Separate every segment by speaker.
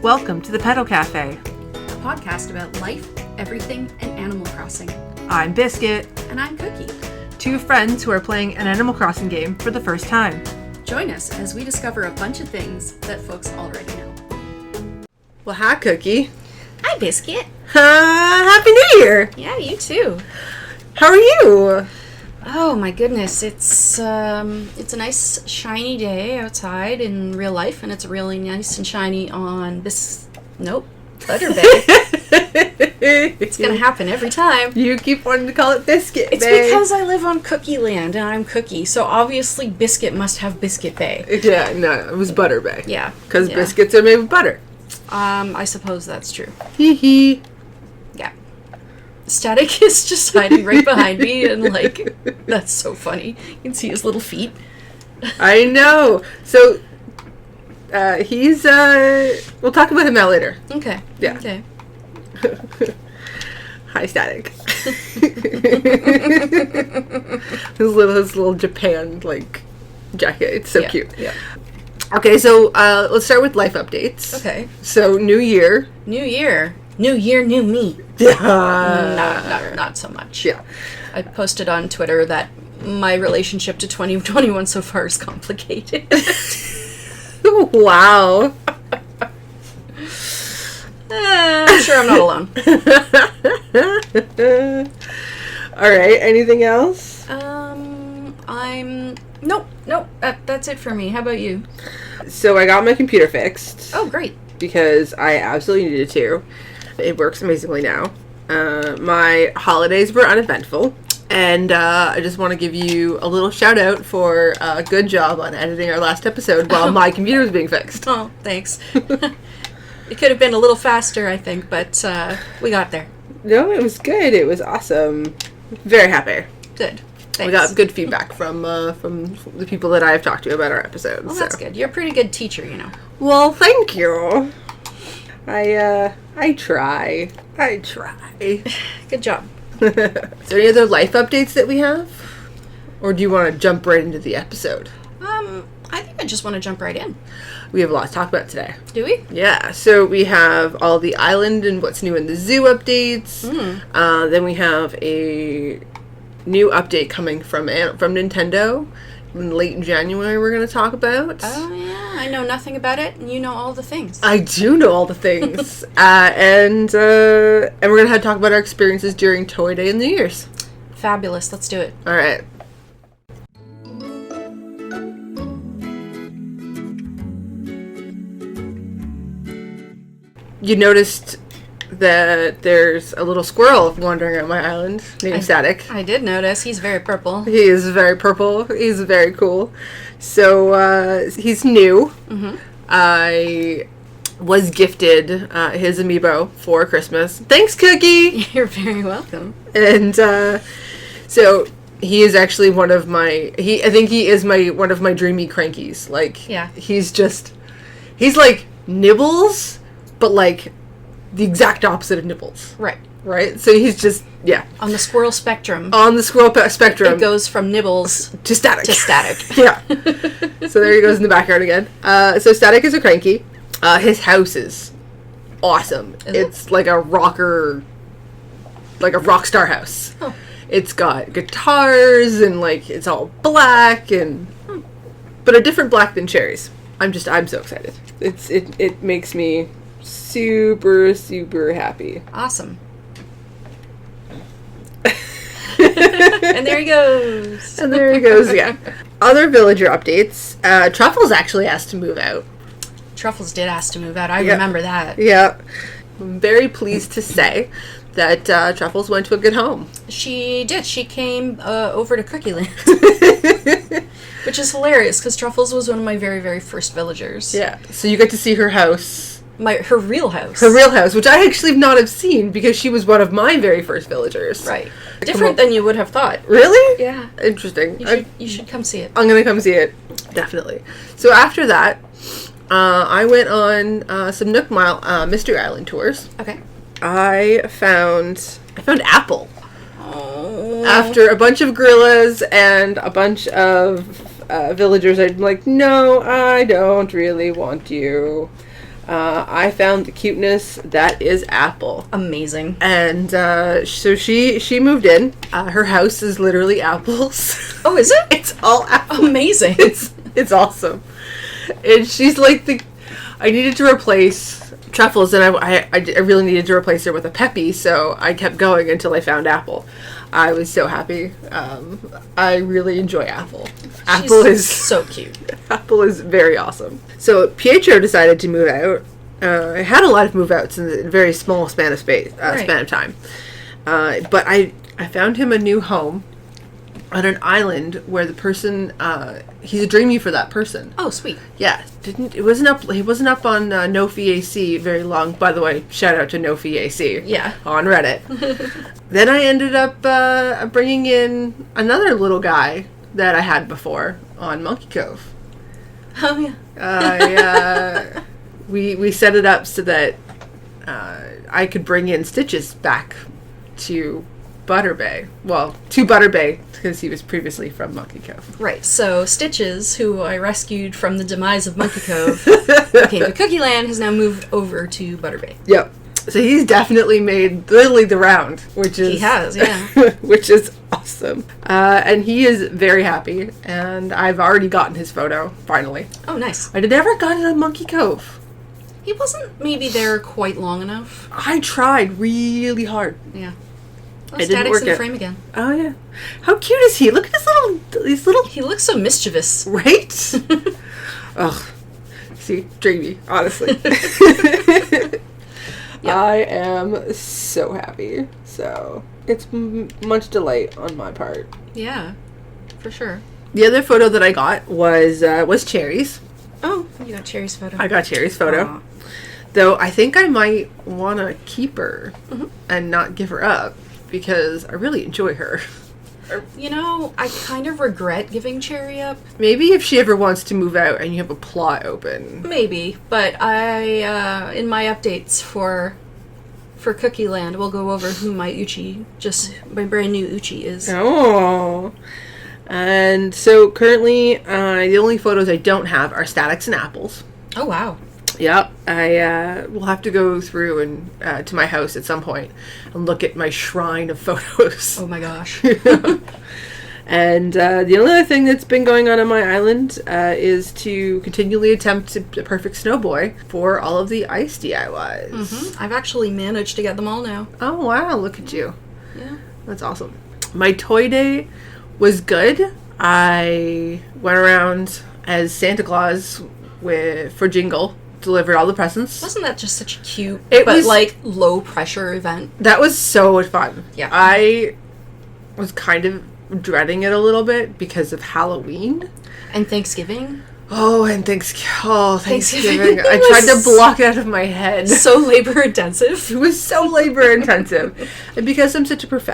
Speaker 1: Welcome to the Petal Cafe,
Speaker 2: a podcast about life, everything, and Animal Crossing.
Speaker 1: I'm Biscuit,
Speaker 2: And I'm Cookie.
Speaker 1: two friends who are playing an Animal Crossing game for the first time.
Speaker 2: Join us as we discover a bunch of things that folks already know.
Speaker 1: Well, hi, Cookie.
Speaker 2: Hi, Biscuit.
Speaker 1: Happy New Year!
Speaker 2: Yeah, you too.
Speaker 1: How are you?
Speaker 2: Oh my goodness, it's a nice shiny day outside in real life, and it's really nice and shiny on Butter Bay. It's gonna happen every time.
Speaker 1: You keep wanting to call it Biscuit Bay.
Speaker 2: It's because I live on Cookieland and I'm Cookie, so obviously Biscuit must have Biscuit Bay.
Speaker 1: Yeah, no, it was Butter Bay.
Speaker 2: Yeah.
Speaker 1: Because biscuits are made with butter.
Speaker 2: I suppose that's true.
Speaker 1: Hee hee.
Speaker 2: Yeah. Static is just hiding right behind me, and that's so funny. You can see his little feet.
Speaker 1: I know. So, he's, we'll talk about him out later.
Speaker 2: Okay.
Speaker 1: Yeah.
Speaker 2: Okay.
Speaker 1: Hi, Static. his little Japan, jacket. It's so cute.
Speaker 2: Yeah.
Speaker 1: Okay, so, let's start with life updates.
Speaker 2: Okay.
Speaker 1: So, New Year.
Speaker 2: New year, new me.
Speaker 1: Yeah.
Speaker 2: Not so much.
Speaker 1: Yeah.
Speaker 2: I posted on Twitter that my relationship to 2021 so far is complicated.
Speaker 1: Wow.
Speaker 2: I'm sure I'm not alone.
Speaker 1: All right. Anything else?
Speaker 2: Nope. That's it for me. How about you?
Speaker 1: So I got my computer fixed.
Speaker 2: Oh, great.
Speaker 1: Because I absolutely needed to. It works amazingely now. My holidays were uneventful. And I just want to give you a little shout out for a good job on editing our last episode while my computer was being fixed.
Speaker 2: Oh, thanks. It could have been a little faster, I think, but we got there.
Speaker 1: No, it was good. It was awesome. Very happy.
Speaker 2: Good. Thanks.
Speaker 1: We got good feedback from the people that I've talked to about our episodes.
Speaker 2: Well, that's good. You're a pretty good teacher, you know.
Speaker 1: Well, thank you. I try.
Speaker 2: Good job.
Speaker 1: So any other life updates that we have? Or do you want to jump right into the episode?
Speaker 2: I think I just want to jump right in.
Speaker 1: We have a lot to talk about today.
Speaker 2: Do we?
Speaker 1: Yeah, so we have all the island and what's new in the zoo updates. Then we have a new update coming from Nintendo in late January we're going to talk about.
Speaker 2: Oh, yeah. I know nothing about it, and you know all the things.
Speaker 1: I do know all the things. And we're going to talk about our experiences during Toy Day and New Year's.
Speaker 2: Fabulous. Let's do it.
Speaker 1: All right. You noticed that there's a little squirrel wandering around my island named Static.
Speaker 2: I did notice. He's very purple.
Speaker 1: He is very purple. He's very cool. So, he's new. Mm-hmm. I was gifted his amiibo for Christmas. Thanks, Cookie!
Speaker 2: You're very welcome.
Speaker 1: And, so he is actually one of my... I think he is one of my dreamy crankies.
Speaker 2: Yeah.
Speaker 1: He's like Nibbles, but the exact opposite of Nibbles. Right? So he's just, yeah.
Speaker 2: On the squirrel spectrum.
Speaker 1: On the squirrel spectrum.
Speaker 2: It goes from Nibbles
Speaker 1: to Static.
Speaker 2: Yeah.
Speaker 1: So there he goes in the backyard again. So Static is a cranky. His house is awesome. It's like a rock star house.
Speaker 2: Oh.
Speaker 1: It's got guitars and it's all black but a different black than Cherry's. I'm so excited. It makes me super, super happy.
Speaker 2: Awesome. And there he goes.
Speaker 1: Yeah. Other villager updates. Truffles actually asked to move out.
Speaker 2: Truffles did ask to move out. I remember that.
Speaker 1: Yeah. I'm very pleased to say that Truffles went to a good home.
Speaker 2: She did. She came over to Cookieland. Which is hilarious, because Truffles was one of my very, very first villagers.
Speaker 1: Yeah. So you get to see her house.
Speaker 2: Her real house.
Speaker 1: Her real house, which I actually not have seen, because she was one of my very first villagers.
Speaker 2: Right. Different than you would have thought.
Speaker 1: Really?
Speaker 2: Yeah.
Speaker 1: Interesting.
Speaker 2: You should come see it.
Speaker 1: I'm going to come see it. Definitely. So after that, I went on some Nook Mystery Island tours.
Speaker 2: Okay.
Speaker 1: I found Apple.
Speaker 2: Oh.
Speaker 1: After a bunch of gorillas and a bunch of villagers, I'm like, no, I don't really want you. I found the cuteness that is Apple.
Speaker 2: Amazing.
Speaker 1: And so she moved in. Her house is literally apples.
Speaker 2: Oh, is it?
Speaker 1: It's all apples.
Speaker 2: Amazing.
Speaker 1: It's awesome. And she's like I needed to replace Truffles, and I really needed to replace her with a Peppy, so I kept going until I found Apple. I was so happy. I really enjoy Apple. Apple is
Speaker 2: so cute.
Speaker 1: Apple is very awesome. So Pietro decided to move out. I had a lot of move outs in a very small span of time. But I found him a new home on an island where the person he's a dreamy for that person.
Speaker 2: Oh, sweet.
Speaker 1: Yeah, he wasn't up on Nofeeac very long. By the way, shout out to Nofeeac.
Speaker 2: Yeah.
Speaker 1: On Reddit. Then I ended up bringing in another little guy that I had before on Monkey Cove.
Speaker 2: Oh yeah.
Speaker 1: We set it up so that I could bring in Stitches back to Butter Bay. Well, to Butter Bay, because he was previously from Monkey Cove.
Speaker 2: Right, so Stitches, who I rescued from the demise of Monkey Cove, came to Cookieland, has now moved over to Butter Bay.
Speaker 1: Yep. So he's definitely made literally the round, which is...
Speaker 2: He has, yeah.
Speaker 1: which is awesome. And he is very happy, and I've already gotten his photo, finally.
Speaker 2: Oh, nice.
Speaker 1: I never got it on Monkey Cove.
Speaker 2: He wasn't maybe there quite long enough.
Speaker 1: I tried really hard.
Speaker 2: Yeah. Oh,
Speaker 1: It didn't
Speaker 2: Static's
Speaker 1: work
Speaker 2: in the
Speaker 1: out.
Speaker 2: frame again.
Speaker 1: Oh, yeah. How cute is he? Look at these little...
Speaker 2: He looks so mischievous.
Speaker 1: Right? Ugh. See, dreamy, honestly.
Speaker 2: Yep.
Speaker 1: I am so happy. So, it's much delight on my part.
Speaker 2: Yeah, for sure.
Speaker 1: The other photo that I got was Cherry's.
Speaker 2: Oh, you got Cherry's photo.
Speaker 1: I got Cherry's photo.
Speaker 2: Aww.
Speaker 1: Though I think I might want to keep her and not give her up because I really enjoy her.
Speaker 2: You know, I kind of regret giving Cherry up.
Speaker 1: Maybe if she ever wants to move out and you have a plot open.
Speaker 2: Maybe, but I, in my updates for Cookieland, we'll go over who my my brand new Uchi is.
Speaker 1: Oh. And so currently, the only photos I don't have are Statics and Apples.
Speaker 2: Oh, wow.
Speaker 1: Yep. I will have to go through and to my house at some point and look at my shrine of photos.
Speaker 2: Oh my gosh.
Speaker 1: And the only other thing that's been going on my island is to continually attempt the perfect snowboy for all of the ice DIYs.
Speaker 2: Mm-hmm. I've actually managed to get them all now.
Speaker 1: Oh, wow. Look at you.
Speaker 2: Yeah.
Speaker 1: That's awesome. My toy day was good. I went around as Santa Claus for Jingle, delivered all the presents.
Speaker 2: Wasn't that just such a cute,
Speaker 1: was
Speaker 2: low pressure event?
Speaker 1: That was so fun.
Speaker 2: Yeah.
Speaker 1: I was kind of dreading it a little bit because of Halloween.
Speaker 2: And Thanksgiving.
Speaker 1: Oh, and Thanksgiving. I
Speaker 2: was
Speaker 1: tried to block it out of my head.
Speaker 2: So labor intensive.
Speaker 1: It was so labor intensive. And because I'm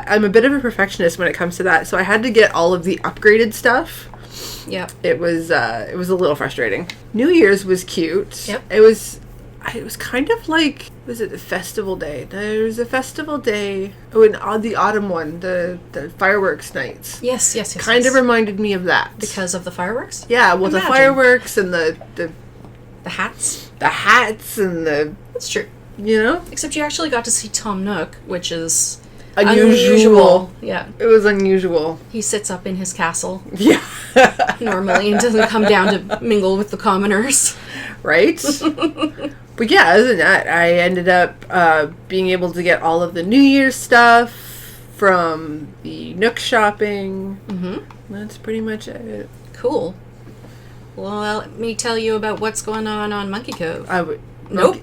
Speaker 1: I'm a bit of a perfectionist when it comes to that, so I had to get all of the upgraded stuff.
Speaker 2: Yep.
Speaker 1: It was a little frustrating. New Year's was cute.
Speaker 2: Yep.
Speaker 1: It was kind of like, was it the festival day? There was a festival day. Oh, and the autumn one, the fireworks nights.
Speaker 2: Yes.
Speaker 1: Kind of reminded me of that.
Speaker 2: Because of the fireworks?
Speaker 1: Yeah, well,
Speaker 2: Imagine.
Speaker 1: the fireworks and the
Speaker 2: hats.
Speaker 1: The hats and
Speaker 2: That's true.
Speaker 1: you know?
Speaker 2: Except you actually got to see Tom Nook, which is
Speaker 1: Unusual.
Speaker 2: Yeah.
Speaker 1: It was unusual.
Speaker 2: He sits up in his castle
Speaker 1: Yeah.
Speaker 2: normally and doesn't come down to mingle with the commoners.
Speaker 1: Right? But yeah, other than that, I ended up being able to get all of the New Year's stuff from the Nook shopping.
Speaker 2: Mm-hmm.
Speaker 1: That's pretty much it.
Speaker 2: Cool. Well, let me tell you about what's going on Monkey Cove. Nope.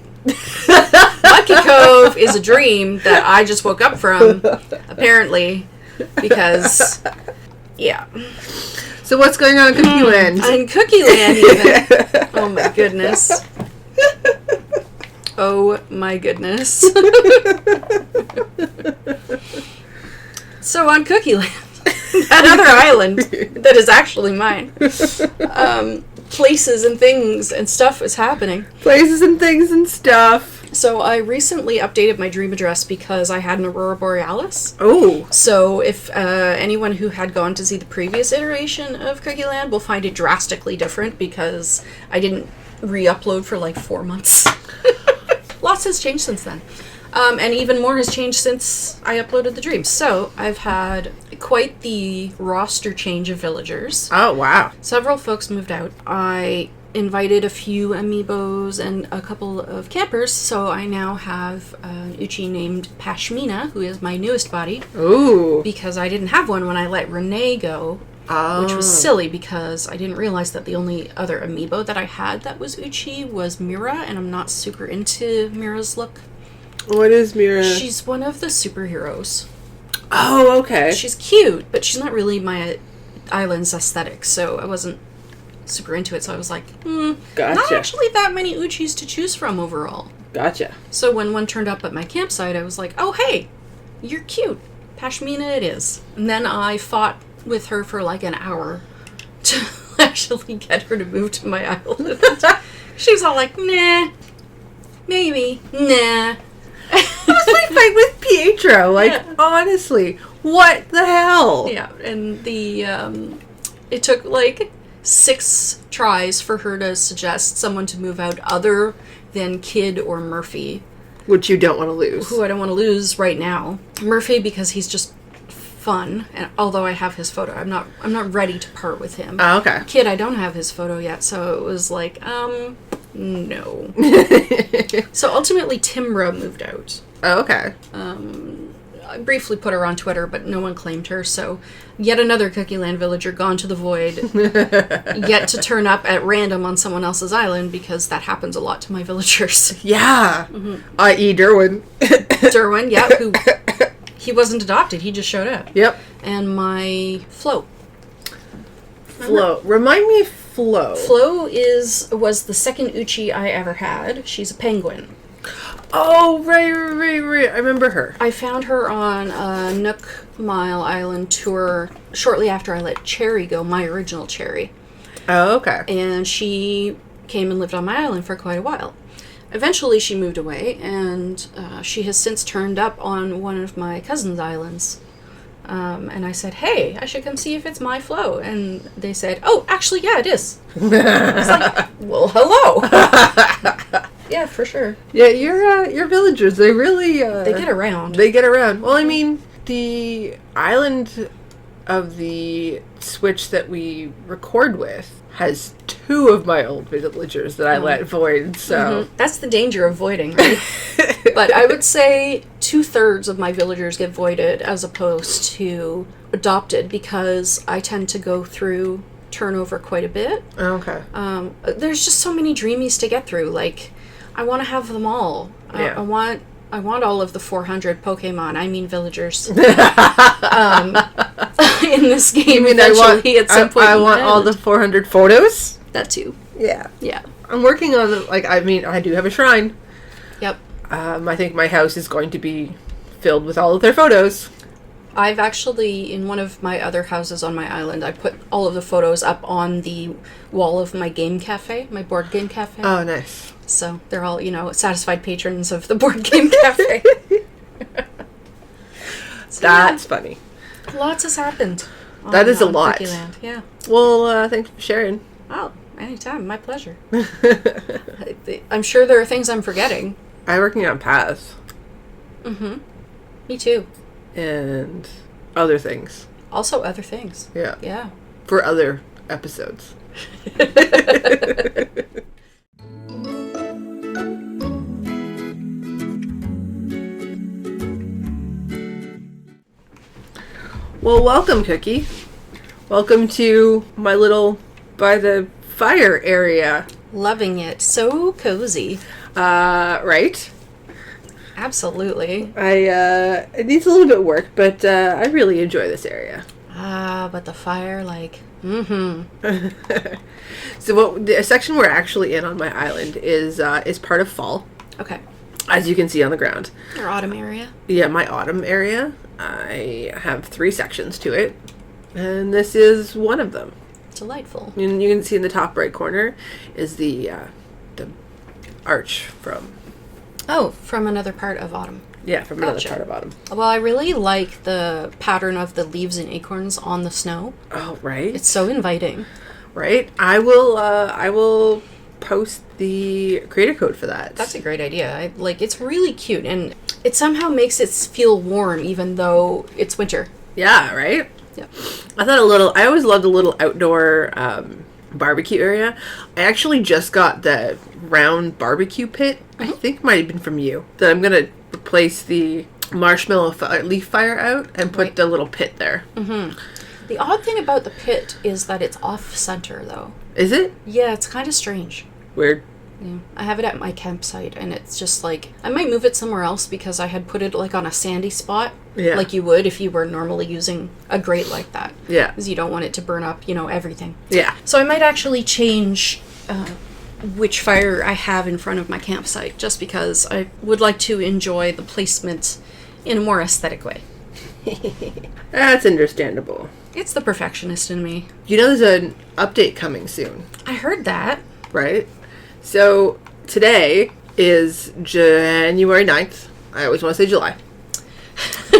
Speaker 2: Monkey Cove is a dream that I just woke up from, apparently, because, yeah.
Speaker 1: So what's going on in Cookieland?
Speaker 2: In Cookieland, even. Oh my goodness. Oh my goodness. So on Cookieland, another island that is actually mine, places and things and stuff is happening.
Speaker 1: Places and things and stuff.
Speaker 2: So I recently updated my dream address because I had an Aurora Borealis.
Speaker 1: Oh.
Speaker 2: So if anyone who had gone to see the previous iteration of Cookieland will find it drastically different because I didn't re-upload for like 4 months. Lots has changed since then. And even more has changed since I uploaded the dreams. So I've had quite the roster change of villagers.
Speaker 1: Oh, wow.
Speaker 2: Several folks moved out. I invited a few amiibos and a couple of campers, so I now have an Uchi named Pashmina, who is my newest body.
Speaker 1: Ooh.
Speaker 2: Because I didn't have one when I let Renee go.
Speaker 1: Oh.
Speaker 2: Which was silly because I didn't realize that the only other amiibo that I had that was Uchi was Mira, and I'm not super into Mira's look.
Speaker 1: What is Mira?
Speaker 2: She's one of the superheroes.
Speaker 1: Oh, okay.
Speaker 2: She's cute, but she's not really my island's aesthetic, so I wasn't super into it, so I was like,
Speaker 1: Gotcha.
Speaker 2: not actually that many Uchis to choose from overall.
Speaker 1: Gotcha.
Speaker 2: So when one turned up at my campsite, I was like, oh, hey, you're cute. Pashmina it is. And then I fought with her for like an hour to actually get her to move to my island. She was all like, nah, maybe, nah.
Speaker 1: It was like fight with Pietro. Like,
Speaker 2: Yeah.
Speaker 1: honestly, what the hell?
Speaker 2: Yeah, and the, it took like 6 tries for her to suggest someone to move out other than Kid or Murphy.
Speaker 1: Which you don't want to lose.
Speaker 2: Who I don't want to lose right now. Murphy, because he's just fun, and although I have his photo, I'm not ready to part with him.
Speaker 1: Oh, okay.
Speaker 2: Kid, I don't have his photo yet, so it was like, no. So ultimately, Timra moved out.
Speaker 1: Oh, okay.
Speaker 2: I briefly put her on Twitter, but no one claimed her, so yet another Cookieland villager gone to the void, yet to turn up at random on someone else's island, because that happens a lot to my villagers.
Speaker 1: Yeah. I.e. Derwin.
Speaker 2: Derwin, yeah, who... He wasn't adopted, he just showed up.
Speaker 1: Yep.
Speaker 2: And my Flo.
Speaker 1: Flo. Remind me of Flo.
Speaker 2: Flo was the second Uchi I ever had. She's a penguin.
Speaker 1: Oh, right. I remember her.
Speaker 2: I found her on a Nook Mile Island tour shortly after I let Cherry go, my original Cherry.
Speaker 1: Oh, okay.
Speaker 2: And she came and lived on my island for quite a while. Eventually she moved away, and she has since turned up on one of my cousin's islands. And I said, hey, I should come see if it's my Flo. And they said, oh, actually, yeah, it is. I was like, well, hello. Yeah, for sure.
Speaker 1: Yeah, your villagers, they really...
Speaker 2: They get around.
Speaker 1: They get around. Well, I mean, the island of the Switch that we record with has 2 of my old villagers that I let void, so...
Speaker 2: Mm-hmm. That's the danger of voiding, right? But I would say 2/3 of my villagers get voided as opposed to adopted, because I tend to go through turnover quite a bit.
Speaker 1: Okay.
Speaker 2: There's just so many dreamies to get through. Like, I want to have them all.
Speaker 1: Yeah.
Speaker 2: I want all of the 400 Pokemon. I mean villagers. In this game,
Speaker 1: I want all the 400 photos?
Speaker 2: That too.
Speaker 1: Yeah.
Speaker 2: Yeah.
Speaker 1: I'm working on, I do have a shrine.
Speaker 2: Yep.
Speaker 1: I think my house is going to be filled with all of their photos.
Speaker 2: I've actually, in one of my other houses on my island, I put all of the photos up on the wall of my game cafe, my board game cafe.
Speaker 1: Oh, nice.
Speaker 2: So they're all, satisfied patrons of the board game cafe. So,
Speaker 1: That's funny.
Speaker 2: Lots has happened.
Speaker 1: That is a lot.
Speaker 2: Cookieland. Yeah.
Speaker 1: Well, thanks for sharing.
Speaker 2: Oh, anytime. My pleasure. I'm sure there are things I'm forgetting.
Speaker 1: I'm working on paths.
Speaker 2: Mm-hmm. Me too.
Speaker 1: And other things.
Speaker 2: Also other things.
Speaker 1: Yeah.
Speaker 2: Yeah.
Speaker 1: For other episodes. Well, welcome, Cookie. Welcome to my little by the fire area.
Speaker 2: Loving it. So cozy.
Speaker 1: Right?
Speaker 2: Absolutely.
Speaker 1: It needs a little bit of work, but I really enjoy this area.
Speaker 2: But the fire,
Speaker 1: So the section we're actually in on my island is part of fall.
Speaker 2: Okay.
Speaker 1: As you can see on the ground.
Speaker 2: Your autumn area?
Speaker 1: Yeah, my autumn area. I have 3 sections to it, and this is one of them.
Speaker 2: Delightful.
Speaker 1: And you can see in the top right corner is the arch from...
Speaker 2: Oh, from another part of autumn.
Speaker 1: Yeah, from
Speaker 2: Gotcha.
Speaker 1: another part of autumn.
Speaker 2: Well, I really like the pattern of the leaves and acorns on the snow.
Speaker 1: Oh, right.
Speaker 2: It's so inviting.
Speaker 1: Right? I will post the creator code for that.
Speaker 2: That's a great idea. It's really cute, and it somehow makes it feel warm even though it's winter.
Speaker 1: Yeah, right?
Speaker 2: Yeah.
Speaker 1: I always loved a little outdoor barbecue area. I actually just got the round barbecue pit. I think might have been from you. That I'm going to replace the marshmallow leaf fire out and put the little pit there.
Speaker 2: Mm-hmm. The odd thing about the pit is that it's off-center, though.
Speaker 1: Is it?
Speaker 2: Yeah, it's kind of strange.
Speaker 1: Weird.
Speaker 2: Yeah. I have it at my campsite, and it's just I might move it somewhere else because I had put it on a sandy spot, like you would if you were normally using a grate like that.
Speaker 1: Yeah.
Speaker 2: Because you don't want it to burn up, everything.
Speaker 1: Yeah.
Speaker 2: So I might actually change which fire I have in front of my campsite, just because I would like to enjoy the placement in a more aesthetic way.
Speaker 1: That's understandable.
Speaker 2: It's the perfectionist in me.
Speaker 1: There's an update coming soon.
Speaker 2: I heard that.
Speaker 1: Right? So, today is January 9th. I always want to say July.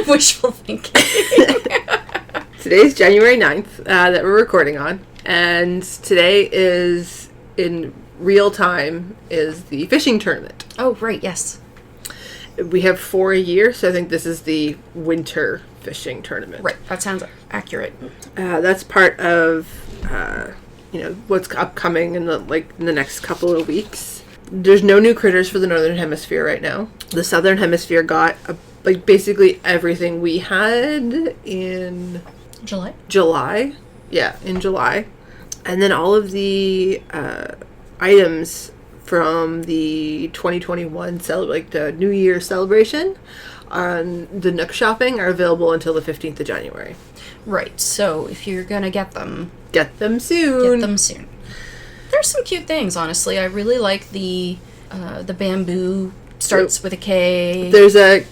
Speaker 2: Wishful thinking.
Speaker 1: Today's January 9th that we're recording on. And today is, in real time, is the fishing tournament.
Speaker 2: Oh, right, yes.
Speaker 1: We have 4 a year, so I think this is the winter fishing tournament.
Speaker 2: Right, that sounds accurate.
Speaker 1: That's part of, what's upcoming in the next couple of weeks. There's no new critters for the Northern Hemisphere right now. The Southern Hemisphere got, basically everything we had in... July. Yeah, in July. And then all of the items from the 2021 the New Year celebration on the Nook shopping are available until the 15th of January.
Speaker 2: Right, so if you're gonna get them
Speaker 1: soon.
Speaker 2: There's some cute things, honestly. I really like the bamboo starts with a K.
Speaker 1: There's a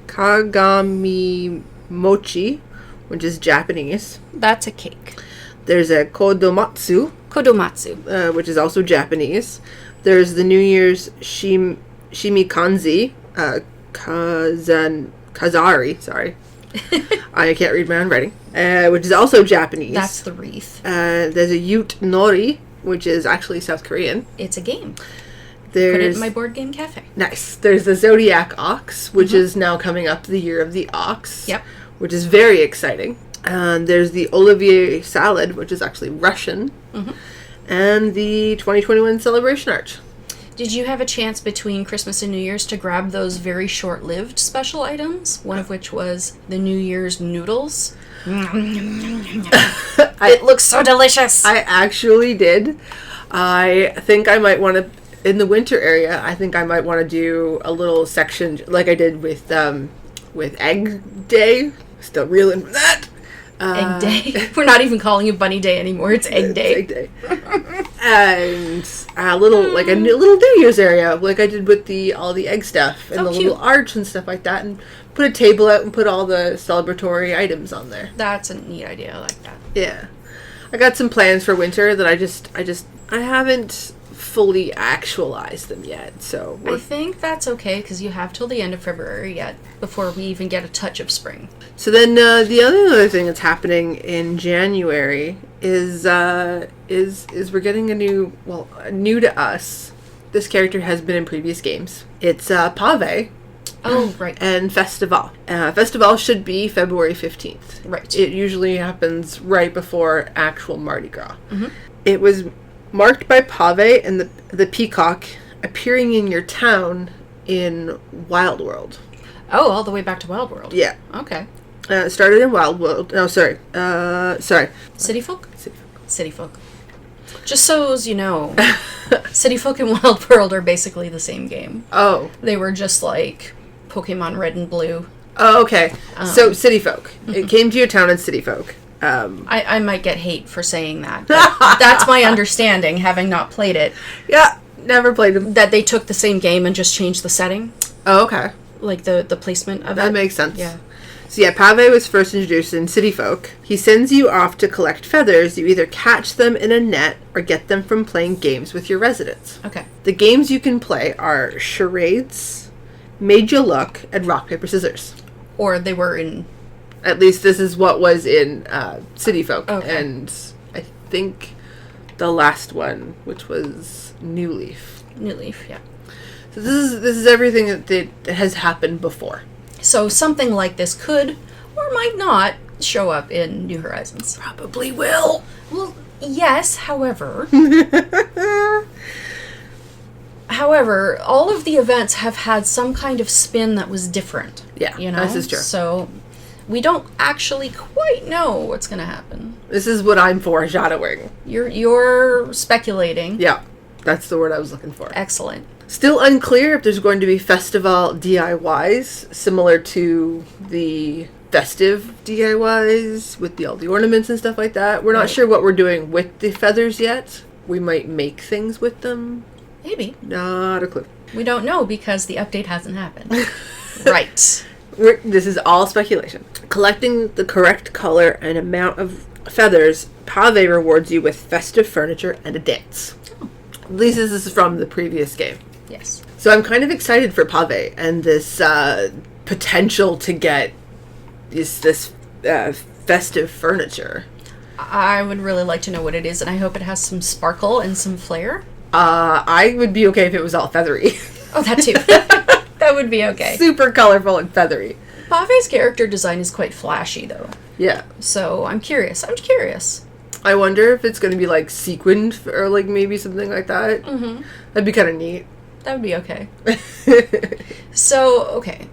Speaker 1: Kagami Mochi, which is Japanese.
Speaker 2: That's a cake.
Speaker 1: There's a Kodomatsu, which is also Japanese. There's the New Year's Shimikanzi, Kazari, sorry. I can't read my own writing. Which is also Japanese.
Speaker 2: That's the wreath.
Speaker 1: There's a Yut Nori, which is actually South Korean.
Speaker 2: It's a game. Put
Speaker 1: There's,
Speaker 2: it in my board game cafe.
Speaker 1: Nice. There's the Zodiac Ox, which is now coming up, the Year of the Ox.
Speaker 2: Yep.
Speaker 1: Which is very exciting. And there's the Olivier Salad, which is actually Russian. Mm-hmm. And the 2021 Celebration Arch.
Speaker 2: Did you have a chance between Christmas and New Year's to grab those very short-lived special items? One of which was the New Year's noodles. It looks so delicious.
Speaker 1: I actually did. I think I might want to, in the winter area, I think I might want to do a little section like I did with Egg Day. Still reeling from that.
Speaker 2: Egg Day. We're not even calling it Bunny Day anymore. It's Egg Day.
Speaker 1: Egg Day. And a little New Year's area, like I did with all the egg stuff and little arch and stuff like that, and put a table out and put all the celebratory items on there.
Speaker 2: That's a neat idea. I like that.
Speaker 1: Yeah, I got some plans for winter that I haven't fully actualized them yet. So
Speaker 2: I think that's okay because you have till the end of February yet before we even get a touch of spring.
Speaker 1: So then the other thing that's happening in January is we're getting new to us. This character has been in previous games. It's Pavé.
Speaker 2: Oh, right.
Speaker 1: And Festivale. Festivale should be February 15th.
Speaker 2: Right.
Speaker 1: It usually happens right before actual Mardi Gras.
Speaker 2: Mm-hmm.
Speaker 1: It was marked by Pavé and the peacock appearing in your town in Wild World.
Speaker 2: Oh, all the way back to Wild World.
Speaker 1: Yeah.
Speaker 2: Okay.
Speaker 1: It started in Wild World. No, sorry.
Speaker 2: City Folk? City Folk. Just so as you know, City Folk and Wild World are basically the same game.
Speaker 1: Oh.
Speaker 2: They were just like Pokemon Red and Blue.
Speaker 1: Oh, okay. So, City Folk. It came to your town in City Folk.
Speaker 2: I might get hate for saying that. That's my understanding, having not played it.
Speaker 1: Yeah, never played them.
Speaker 2: That they took the same game and just changed the setting.
Speaker 1: Oh, okay.
Speaker 2: Like the placement of it.
Speaker 1: That makes sense.
Speaker 2: Yeah.
Speaker 1: So yeah, Pavé was first introduced in City Folk. He sends you off to collect feathers. You either catch them in a net or get them from playing games with your residents.
Speaker 2: Okay.
Speaker 1: The games you can play are charades, Made You Look, and Rock, Paper, Scissors.
Speaker 2: Or they were in...
Speaker 1: At least this is what was in City Folk.
Speaker 2: Okay.
Speaker 1: And I think the last one, which was New Leaf.
Speaker 2: New Leaf, yeah.
Speaker 1: So this is everything that has happened before.
Speaker 2: So something like this could, or might not, show up in New Horizons.
Speaker 1: Probably will.
Speaker 2: Well, yes, however... However, all of the events have had some kind of spin that was different.
Speaker 1: Yeah,
Speaker 2: you know?
Speaker 1: this is true.
Speaker 2: So we don't actually quite know what's going to happen.
Speaker 1: This is what I'm foreshadowing.
Speaker 2: You're speculating.
Speaker 1: Yeah, that's the word I was looking for.
Speaker 2: Excellent.
Speaker 1: Still unclear if there's going to be festival DIYs similar to the festive DIYs with all the ornaments and stuff like that. We're not sure what we're doing with the feathers yet. We might make things with them.
Speaker 2: Maybe.
Speaker 1: Not a clue.
Speaker 2: We don't know because the update hasn't happened. Right.
Speaker 1: This is all speculation. Collecting the correct color and amount of feathers, Pavé rewards you with festive furniture and a dance.
Speaker 2: Oh.
Speaker 1: At least this is from the previous game.
Speaker 2: Yes.
Speaker 1: So I'm kind of excited for Pavé and this potential to get this festive furniture.
Speaker 2: I would really like to know what it is, and I hope it has some sparkle and some flair.
Speaker 1: I would be okay if it was all feathery.
Speaker 2: Oh, that too. That would be okay.
Speaker 1: Super colorful and feathery.
Speaker 2: Pavé's character design is quite flashy, though.
Speaker 1: Yeah.
Speaker 2: So I'm curious.
Speaker 1: I wonder if it's going to be, like, sequined or, like, maybe something like that.
Speaker 2: Mm-hmm.
Speaker 1: That'd be kind of neat.
Speaker 2: That would be okay. So, okay.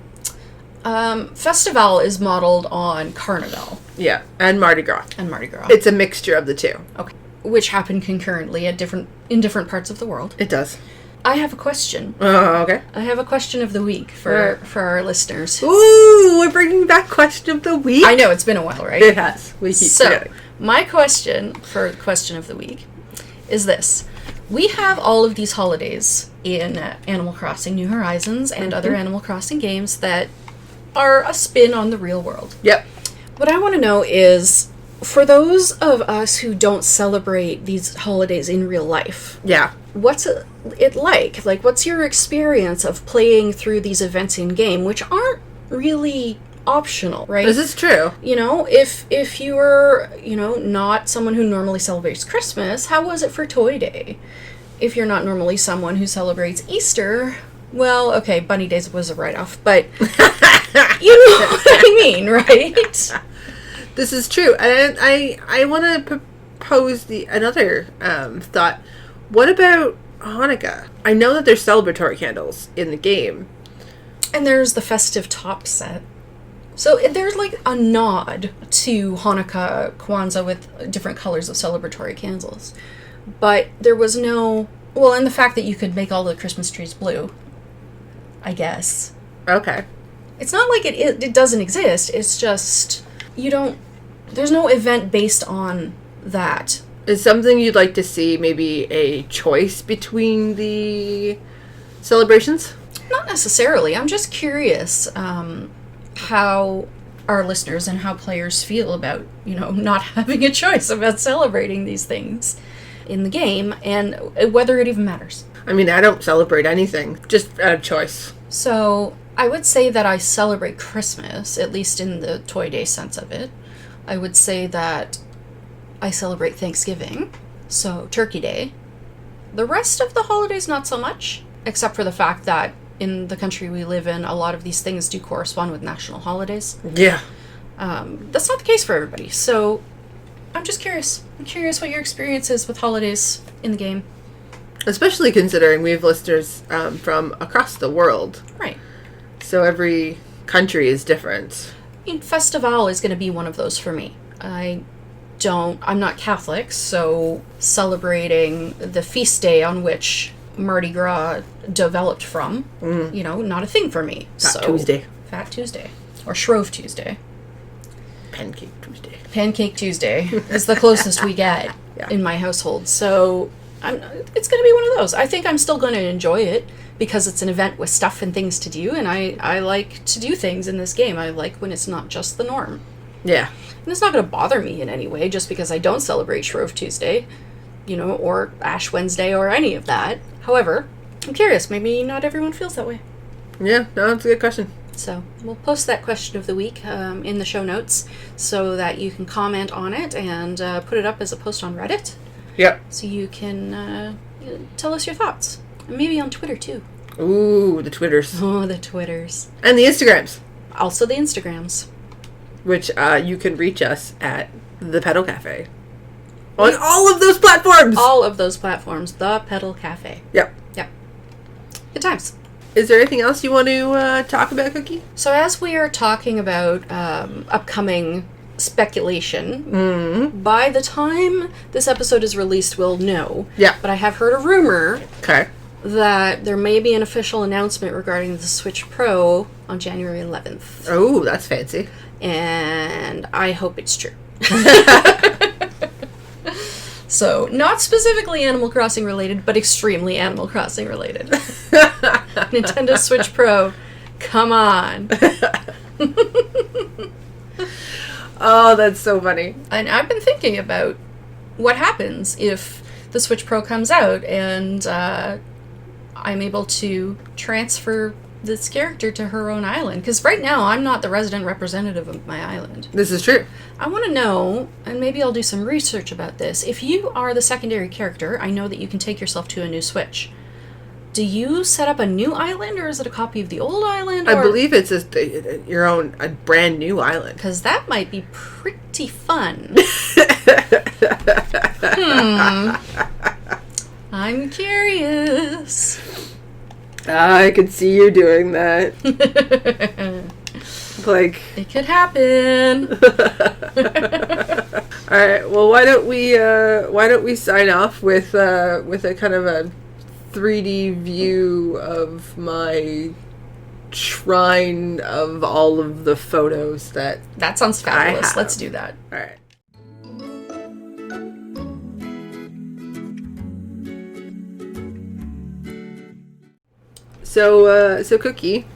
Speaker 2: Festival is modeled on Carnival.
Speaker 1: Yeah, and Mardi Gras.
Speaker 2: It's
Speaker 1: a mixture of the two.
Speaker 2: Okay. Which happen concurrently in different parts of the world.
Speaker 1: It does.
Speaker 2: I have a question.
Speaker 1: Okay.
Speaker 2: I have a question of the week for our listeners.
Speaker 1: Ooh, we're bringing back question of the week.
Speaker 2: I know, it's been a while, right?
Speaker 1: It has. We keep forgetting.
Speaker 2: My question for question of the week is this. We have all of these holidays in Animal Crossing New Horizons and other Animal Crossing games that are a spin on the real world.
Speaker 1: Yep.
Speaker 2: What I want to know is, for those of us who don't celebrate these holidays in real life,
Speaker 1: yeah,
Speaker 2: what's it like? Like, what's your experience of playing through these events in game, which aren't really optional, right?
Speaker 1: This is true.
Speaker 2: You know, if you were, not someone who normally celebrates Christmas, how was it for Toy Day? If you're not normally someone who celebrates Easter, well, okay, Bunny Days was a write-off, but you know what I mean, right?
Speaker 1: This is true, and I want to propose another thought. What about Hanukkah? I know that there's celebratory candles in the game,
Speaker 2: and there's the festive top set. So there's like a nod to Hanukkah, Kwanzaa with different colors of celebratory candles, but there was no. Well, and the fact that you could make all the Christmas trees blue, I guess.
Speaker 1: Okay.
Speaker 2: It's not like it doesn't exist. It's just. There's no event based on that.
Speaker 1: Is something you'd like to see maybe a choice between the celebrations?
Speaker 2: Not necessarily. I'm just curious how our listeners and how players feel about, not having a choice about celebrating these things in the game and whether it even matters.
Speaker 1: I mean, I don't celebrate anything, just out of choice.
Speaker 2: So I would say that I celebrate Christmas, at least in the Toy Day sense of it. I would say that I celebrate Thanksgiving, so Turkey Day. The rest of the holidays, not so much, except for the fact that in the country we live in, a lot of these things do correspond with national holidays.
Speaker 1: Yeah.
Speaker 2: That's not the case for everybody, so I'm just curious. I'm curious what your experience is with holidays in the game.
Speaker 1: Especially considering we have listeners from across the world.
Speaker 2: Right.
Speaker 1: So every country is different.
Speaker 2: Festival is going to be one of those for me. I'm not Catholic, so celebrating the feast day on which Mardi Gras developed from, not a thing for me.
Speaker 1: Fat Tuesday.
Speaker 2: Or Shrove Tuesday.
Speaker 1: Pancake
Speaker 2: Tuesday is the closest we get in my household. So it's going to be one of those. I think I'm still going to enjoy it because it's an event with stuff and things to do, and I like to do things in this game. I like when it's not just the norm.
Speaker 1: Yeah.
Speaker 2: And it's not going to bother me in any way just because I don't celebrate Shrove Tuesday, or Ash Wednesday or any of that. However, I'm curious. Maybe not everyone feels that way.
Speaker 1: Yeah, no, that's a good question.
Speaker 2: So we'll post that question of the week in the show notes so that you can comment on it and put it up as a post on Reddit.
Speaker 1: Yep.
Speaker 2: So you can tell us your thoughts. And maybe on Twitter, too.
Speaker 1: Ooh, the Twitters.
Speaker 2: Oh, the Twitters.
Speaker 1: And the Instagrams.
Speaker 2: Also the Instagrams.
Speaker 1: Which you can reach us at the Petal Cafe. On all of those platforms!
Speaker 2: All of those platforms. The Petal Cafe.
Speaker 1: Yep.
Speaker 2: Yep. Good times.
Speaker 1: Is there anything else you want to talk about, Cookie?
Speaker 2: So as we are talking about upcoming speculation, by the time this episode is released, we'll know.
Speaker 1: Yeah.
Speaker 2: But I have heard a rumor
Speaker 1: Okay.
Speaker 2: that there may be an official announcement regarding the Switch Pro on January 11th.
Speaker 1: Oh, that's fancy.
Speaker 2: And I hope it's true. So, not specifically Animal Crossing related, but extremely Animal Crossing related. Nintendo Switch Pro, come on.
Speaker 1: Oh, that's so funny.
Speaker 2: And I've been thinking about what happens if the Switch Pro comes out and I'm able to transfer this character to her own island. Because right now, I'm not the resident representative of my island.
Speaker 1: This is true.
Speaker 2: I want to know, and maybe I'll do some research about this, if you are the secondary character, I know that you can take yourself to a new Switch. Do you set up a new island, or is it a copy of the old island?
Speaker 1: I believe it's your own, a brand new island.
Speaker 2: Because that might be pretty fun. I'm curious.
Speaker 1: I could see you doing that. Like,
Speaker 2: it could happen.
Speaker 1: All right. Well, why don't we sign off with a kind of a 3D view of my shrine of all of the photos that
Speaker 2: sounds fabulous.
Speaker 1: I have.
Speaker 2: Let's do that.
Speaker 1: All right. So Cookie.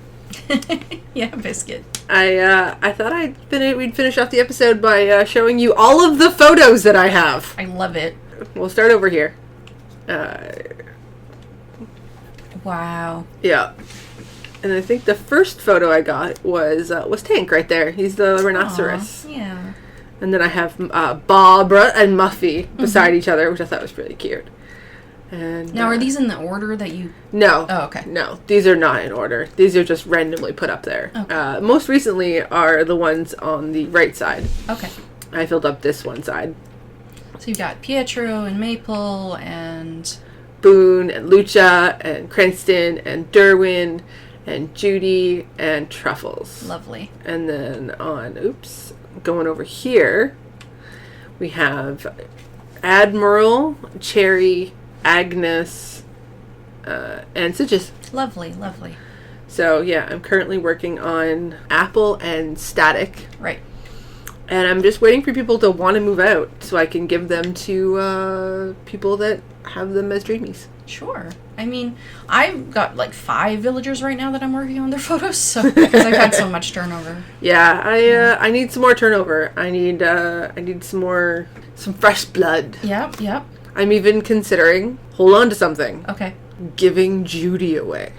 Speaker 2: Yeah, Biscuit.
Speaker 1: I thought we'd finish off the episode by showing you all of the photos that I have.
Speaker 2: I love it.
Speaker 1: We'll start over here.
Speaker 2: Wow.
Speaker 1: Yeah. And I think the first photo I got was Tank right there. He's the rhinoceros.
Speaker 2: Aww, yeah.
Speaker 1: And then I have Barbara and Muffy beside each other, which I thought was really cute. And
Speaker 2: now, are these in the order that you...
Speaker 1: No.
Speaker 2: Oh, okay.
Speaker 1: No, these are not in order. These are just randomly put up there.
Speaker 2: Okay.
Speaker 1: Most recently are the ones on the right side.
Speaker 2: Okay.
Speaker 1: I filled up this one side.
Speaker 2: So you've got Pietro and Maple and...
Speaker 1: Boone and Lucha and Cranston and Derwin and Judy and Truffles.
Speaker 2: Lovely.
Speaker 1: And then going over here, we have Admiral, Cherry, Agnes, and Sitches.
Speaker 2: Lovely, lovely.
Speaker 1: So yeah, I'm currently working on Apple and Static.
Speaker 2: Right.
Speaker 1: And I'm just waiting for people to want to move out so I can give them to people that have them as dreamies.
Speaker 2: Sure. I mean, I've got like 5 villagers right now that I'm working on their photos, so because I've had so much turnover.
Speaker 1: Yeah, I need some more turnover. I need some fresh blood.
Speaker 2: Yep, yep.
Speaker 1: I'm even considering, hold on to something,
Speaker 2: Okay.
Speaker 1: giving Judy away.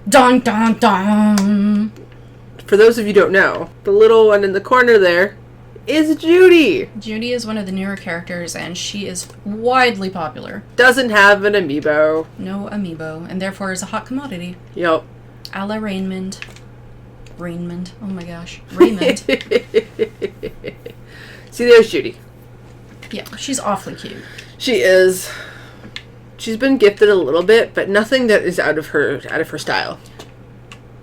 Speaker 2: Dun dun dun.
Speaker 1: For those of you who don't know, the little one in the corner there is Judy.
Speaker 2: Judy is one of the newer characters, and she is widely popular.
Speaker 1: Doesn't have an amiibo.
Speaker 2: No amiibo, and therefore is a hot commodity.
Speaker 1: Yup.
Speaker 2: A la Raymond. Raymond. Oh my gosh. Raymond.
Speaker 1: See, there's Judy.
Speaker 2: Yeah, she's awfully cute.
Speaker 1: She is. She's been gifted a little bit, but nothing that is out of her style.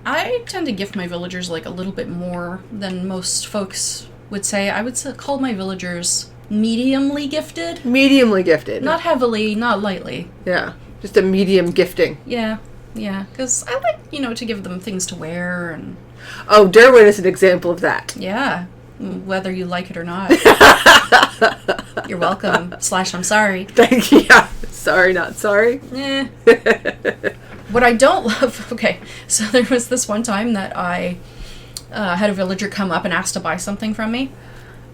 Speaker 2: I tend to gift my villagers like a little bit more than most folks would say. I would call my villagers mediumly gifted.
Speaker 1: Mediumly gifted.
Speaker 2: Not heavily, not lightly.
Speaker 1: Yeah, just a medium gifting.
Speaker 2: Yeah, because I like, to give them things to wear and...
Speaker 1: Oh, Derwin is an example of that.
Speaker 2: Yeah, whether you like it or not. You're welcome. / I'm sorry.
Speaker 1: Thank you. Yeah. Sorry, not sorry.
Speaker 2: Eh. What I don't love... Okay, so there was this one time that I had a villager come up and ask to buy something from me.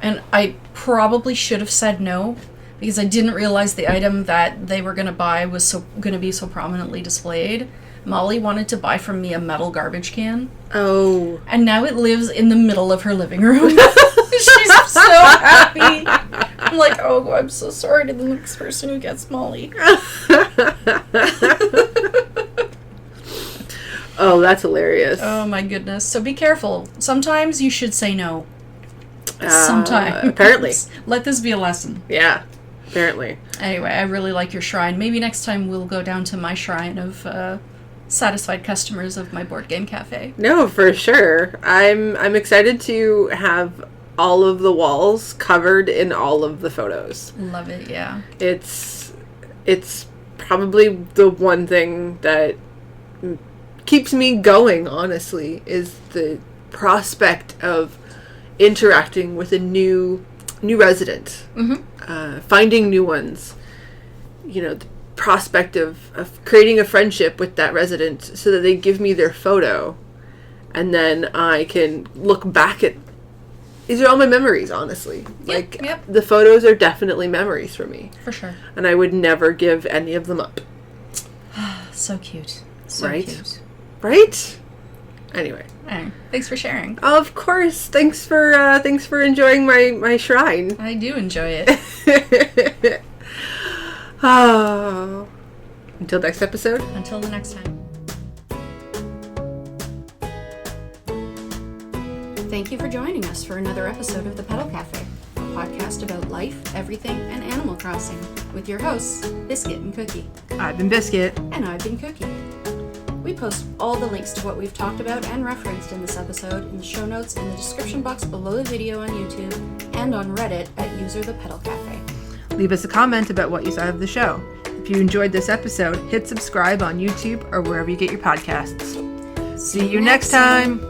Speaker 2: And I probably should have said no, because I didn't realize the item that they were going to buy was going to be so prominently displayed. Molly wanted to buy from me a metal garbage can.
Speaker 1: Oh.
Speaker 2: And now it lives in the middle of her living room. She's so happy. I'm like, oh, I'm so sorry to the next person who gets Molly.
Speaker 1: Oh, that's hilarious.
Speaker 2: Oh my goodness. So be careful. Sometimes you should say no. Sometimes.
Speaker 1: Apparently.
Speaker 2: Let this be a lesson.
Speaker 1: Yeah, apparently.
Speaker 2: Anyway, I really like your shrine. Maybe next time we'll go down to my shrine of satisfied customers of my board game cafe.
Speaker 1: No, for sure. I'm excited to have all of the walls covered in all of the photos.
Speaker 2: Love it, yeah.
Speaker 1: It's probably the one thing that keeps me going, honestly, is the prospect of interacting with a new resident, finding new ones, the prospect of creating a friendship with that resident so that they give me their photo, and then I can look back at, these are all my memories, honestly.
Speaker 2: Yep.
Speaker 1: The photos are definitely memories for me.
Speaker 2: For sure.
Speaker 1: And I would never give any of them up.
Speaker 2: So cute. So
Speaker 1: right?
Speaker 2: cute.
Speaker 1: Right? Anyway.
Speaker 2: Thanks for sharing.
Speaker 1: Of course. Thanks for enjoying my shrine.
Speaker 2: I do enjoy it.
Speaker 1: Oh. Until next episode.
Speaker 2: Until the next time. Thank you for joining us for another episode of the Petal Cafe, a podcast about life, everything, and Animal Crossing, with your hosts, Biscuit and Cookie.
Speaker 1: I've been Biscuit.
Speaker 2: And I've been Cookie. We post all the links to what we've talked about and referenced in this episode in the show notes in the description box below the video on YouTube and on Reddit at user the Petal Cafe.
Speaker 3: Leave us a comment about what you thought of the show. If you enjoyed this episode, hit subscribe on YouTube or wherever you get your podcasts. See you next time.